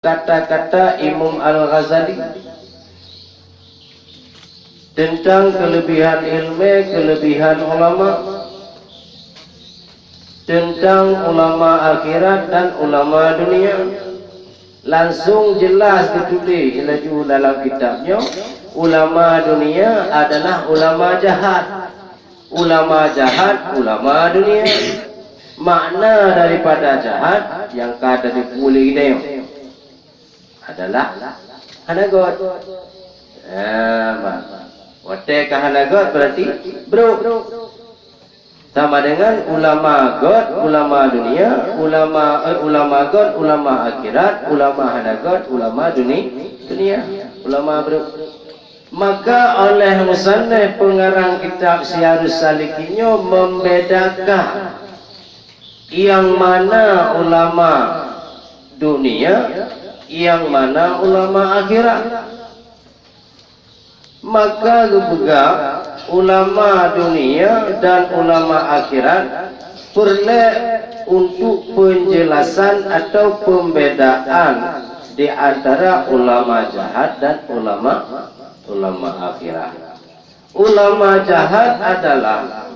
kata-kata Imam Al-Ghazali tentang kelebihan ilmu, kelebihan ulama, tentang ulama akhirat dan ulama dunia. Langsung jelas ditulis dalam kitabnya, ulama dunia adalah ulama jahat, ulama jahat, ulama dunia. Makna daripada jahat yang kata dipulih dia adalah hanagot. Watek hanagot berarti bro. Sama dengan ulama god, ulama dunia, ulama god, ulama akhirat, ulama hanagot, ulama dunia, ulama bro. Maka oleh musannaf pengarang kitab Syiarus Salikinnya membedakan yang mana ulama dunia, yang mana ulama akhirat. Maka juga ulama dunia dan ulama akhirat perlu untuk penjelasan atau pembedaan di antara ulama jahat dan ulama akhirat. Ulama jahat adalah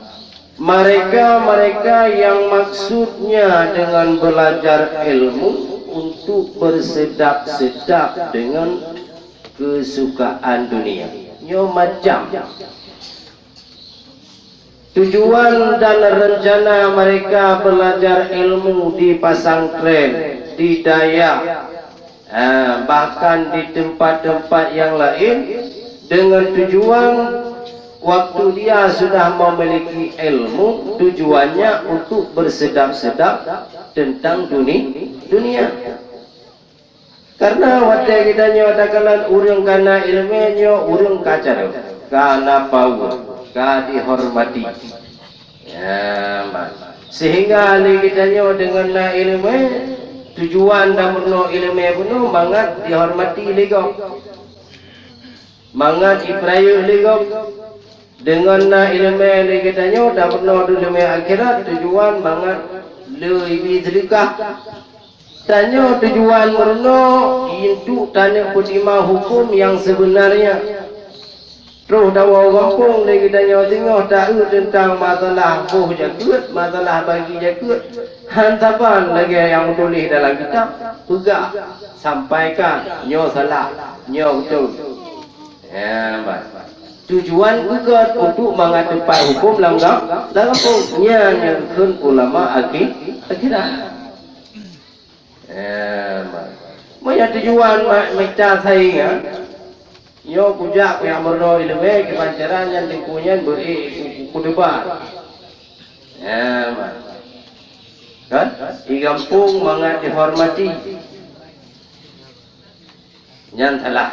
mereka yang maksudnya dengan belajar ilmu untuk bersedap-sedap dengan kesukaan dunia. Yo macam tujuan dan rencana mereka belajar ilmu di pesantren, di Dayak, bahkan di tempat-tempat yang lain dengan tujuan waktu dia sudah memiliki ilmu, tujuannya untuk bersedap-sedap tentang dunia. Karena waktu kita nyatakan urang kana ilmunya, urang kacar, kana power, ka dihormati. Sehingga kita dengan ilmu, tujuan dan penuh ilmu penuh, mangat dihormati lego, mangat iprayu lego. Dengan ilmu kita dah pernah ilmu akhirat, tujuan mangat lebih sedekah. Tanya tujuan merno itu tanya pertima hukum yang sebenarnya. Terus dawa kampung lagi tanya tengok tahu tentang masalah boh jakut, masalah bagi jakut. Hantapan lagi yang tulis dalam kitab, pegak sampaikan nyo salah, nyo betul. Tujuan juga untuk mengatepai hukum langgar dalam kampungnya yang ulama akhirat. Banyak tujuan macam saya, yo kujak yang berdoa ilmu kepancaran yang dikunyah beri kudebat. Kan? Di kampung mangat dihormati. Yang salah.